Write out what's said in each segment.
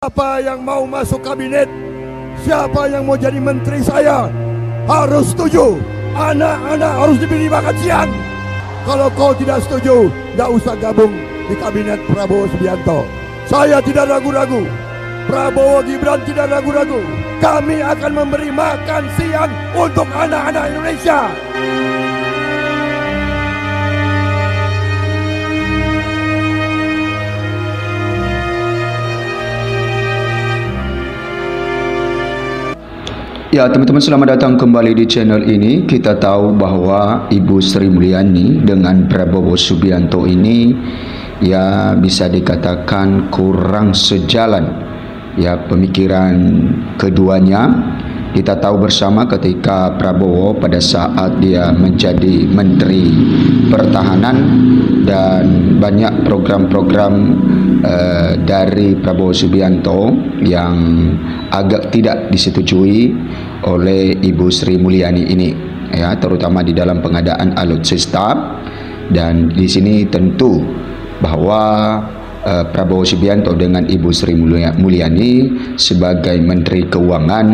Siapa yang mau masuk kabinet, siapa yang mau jadi menteri saya, harus setuju. Anak-anak harus diberi makan siang. Kalau kau tidak setuju, tidak usah gabung di kabinet Prabowo Subianto. Saya tidak ragu-ragu, Prabowo Gibran tidak ragu-ragu. Kami akan memberi makan siang untuk anak-anak Indonesia. Ya, teman-teman, selamat datang kembali di channel ini. Kita tahu bahwa Ibu Sri Mulyani dengan Prabowo Subianto ini ya bisa dikatakan kurang sejalan ya pemikiran keduanya. Kita tahu bersama ketika Prabowo pada saat dia menjadi Menteri Pertahanan dan banyak program-program dari Prabowo Subianto yang agak tidak disetujui oleh Ibu Sri Mulyani ini ya, terutama di dalam pengadaan alutsista. Dan di sini tentu bahwa Prabowo Subianto dengan Ibu Sri Mulyani sebagai Menteri Keuangan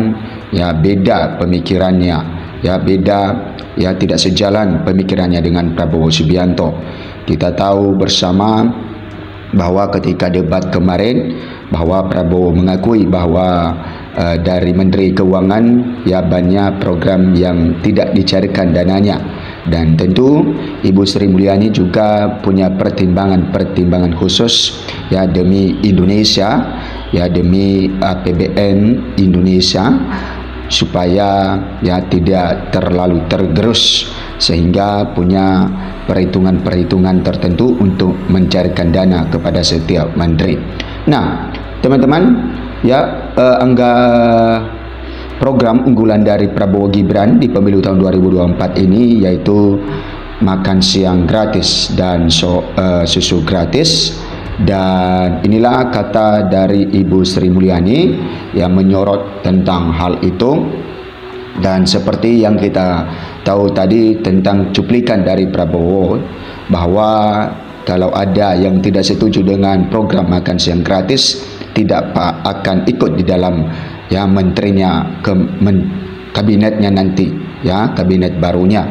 ya beda pemikirannya, ya beda, ya tidak sejalan pemikirannya dengan Prabowo Subianto. Kita tahu bersama bahwa ketika debat kemarin bahwa Prabowo mengakui bahwa dari Menteri Keuangan ya banyak program yang tidak dicarikan dananya, dan tentu Ibu Sri Mulyani juga punya pertimbangan khusus ya demi Indonesia, ya demi APBN Indonesia, supaya ya tidak terlalu tergerus sehingga punya perhitungan-perhitungan tertentu untuk mencarikan dana kepada setiap menteri. Nah, teman-teman, ya program unggulan dari Prabowo Gibran di pemilu tahun 2024 ini yaitu makan siang gratis dan susu gratis. Dan inilah kata dari Ibu Sri Mulyani yang menyorot tentang hal itu. Dan seperti yang kita tahu tadi tentang cuplikan dari Prabowo bahwa kalau ada yang tidak setuju dengan program makan siang gratis, tidak akan ikut di dalam ya menterinya kabinetnya nanti, ya kabinet barunya.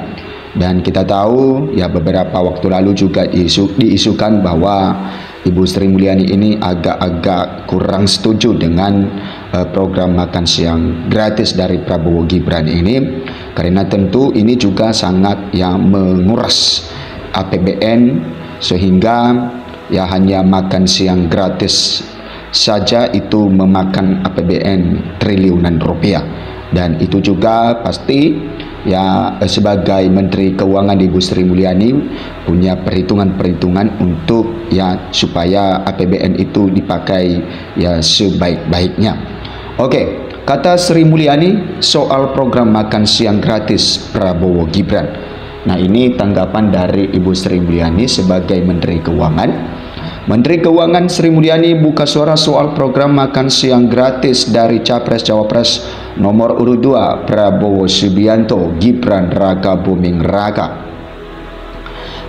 Dan kita tahu ya beberapa waktu lalu juga diisukan bahwa Ibu Sri Mulyani ini agak-agak kurang setuju dengan program makan siang gratis dari Prabowo Gibran ini, karena tentu ini juga sangat yang menguras APBN, sehingga ya hanya makan siang gratis saja itu memakan APBN triliunan rupiah. Dan itu juga pasti ya sebagai Menteri Keuangan Ibu Sri Mulyani punya perhitungan-perhitungan untuk ya supaya APBN itu dipakai ya sebaik-baiknya. Oke, kata Sri Mulyani soal program makan siang gratis Prabowo Gibran. Nah, ini tanggapan dari Ibu Sri Mulyani sebagai Menteri Keuangan. Menteri Keuangan Sri Mulyani buka suara soal program makan siang gratis dari Capres-Cawapres nomor urut 2 Prabowo Subianto Gibran Raka Buming Raka.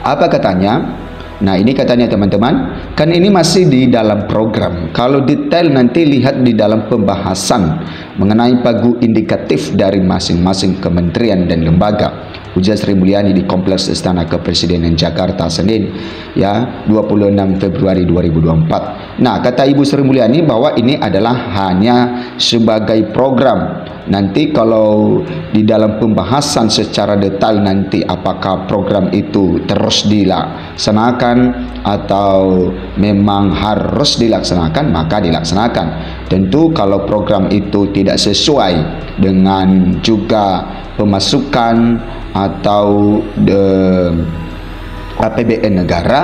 Apa katanya? Nah, ini katanya teman-teman, kan ini masih di dalam program. Kalau detail nanti lihat di dalam pembahasan mengenai pagu indikatif dari masing-masing kementerian dan lembaga, ujar Sri Mulyani di Kompleks Istana Kepresidenan Jakarta Senin ya 26 Februari 2024. Nah, kata Ibu Sri Mulyani bahwa ini adalah hanya sebagai program. Nanti kalau di dalam pembahasan secara detail nanti apakah program itu terus dilaksanakan atau memang harus dilaksanakan, maka dilaksanakan. Tentu kalau program itu tidak sesuai dengan juga pemasukan atau APBN negara,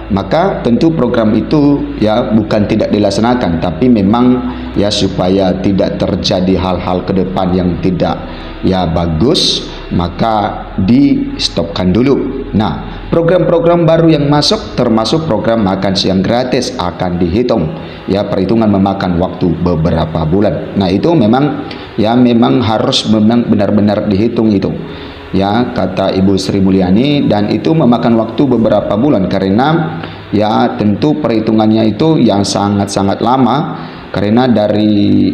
maka tentu program itu ya bukan tidak dilaksanakan, tapi memang ya supaya tidak terjadi hal-hal ke depan yang tidak ya bagus, maka di stopkan dulu. Nah, program-program baru yang masuk termasuk program makan siang gratis akan dihitung ya, perhitungan memakan waktu beberapa bulan. Nah, itu memang harus benar-benar dihitung itu ya, kata Ibu Sri Mulyani, dan itu memakan waktu beberapa bulan karena ya tentu perhitungannya itu yang sangat-sangat lama, karena dari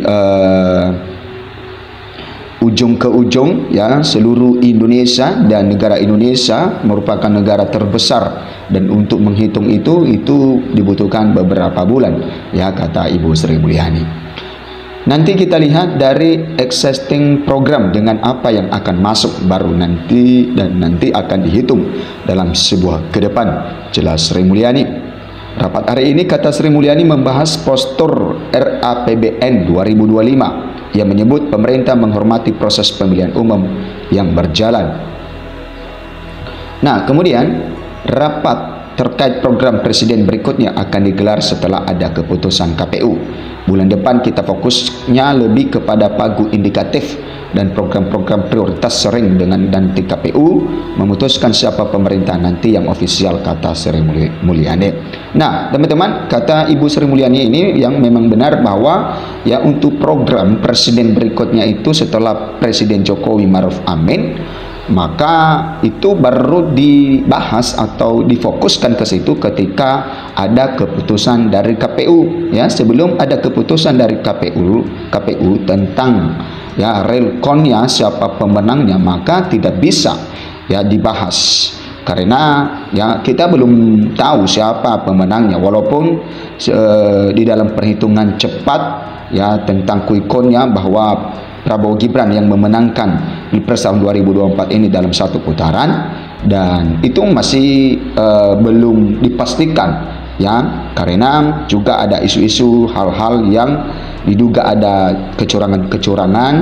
ujung ke ujung ya seluruh Indonesia, dan negara Indonesia merupakan negara terbesar, dan untuk menghitung itu dibutuhkan beberapa bulan ya, kata Ibu Sri Mulyani. Nanti kita lihat dari existing program dengan apa yang akan masuk baru nanti, dan nanti akan dihitung dalam sebuah ke depan, jelas Sri Mulyani. Rapat hari ini, kata Sri Mulyani, membahas postur RAPBN 2025 yang menyebut pemerintah menghormati proses pemilihan umum yang berjalan. Nah, kemudian rapat terkait program presiden berikutnya akan digelar setelah ada keputusan KPU. Bulan depan kita fokusnya lebih kepada pagu indikatif dan program-program prioritas sering dengan nanti KPU memutuskan siapa pemerintah nanti yang ofisial, kata Sri Mulyani. Nah, teman-teman, kata Ibu Sri Mulyani ini yang memang benar bahwa ya untuk program presiden berikutnya itu setelah Presiden Jokowi Maruf Amin, maka itu baru dibahas atau difokuskan ke situ ketika ada keputusan dari KPU ya. Sebelum ada keputusan dari KPU tentang ya realconnya siapa pemenangnya, maka tidak bisa ya dibahas karena ya kita belum tahu siapa pemenangnya, walaupun di dalam perhitungan cepat ya tentang quick-count-nya bahwa Prabowo Gibran yang memenangkan Pilpres tahun 2024 ini dalam satu putaran, dan itu masih belum dipastikan ya, karena juga ada isu-isu hal-hal yang diduga ada kecurangan-kecurangan,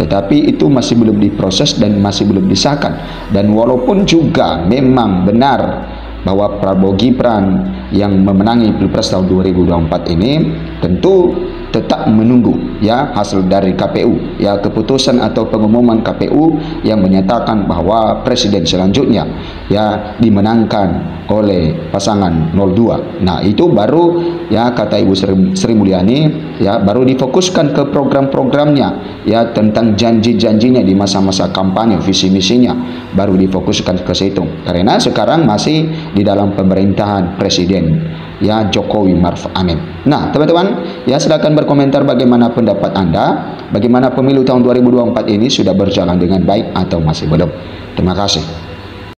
tetapi itu masih belum diproses dan masih belum disahkan. Dan walaupun juga memang benar bahwa Prabowo Gibran yang memenangi Pilpres tahun 2024 ini, tentu tetap menunggu ya hasil dari KPU ya, keputusan atau pengumuman KPU yang menyatakan bahwa presiden selanjutnya ya dimenangkan oleh pasangan 02. Nah, itu baru ya kata Ibu Sri Mulyani ya baru difokuskan ke program-programnya ya, tentang janji-janjinya di masa-masa kampanye, visi misinya baru difokuskan ke situ, karena sekarang masih di dalam pemerintahan Presiden ya Jokowi Maruf Amin. Nah, teman-teman ya silakan berkomentar bagaimana pendapat Anda, bagaimana pemilu tahun 2024 ini, sudah berjalan dengan baik atau masih belum. Terima kasih.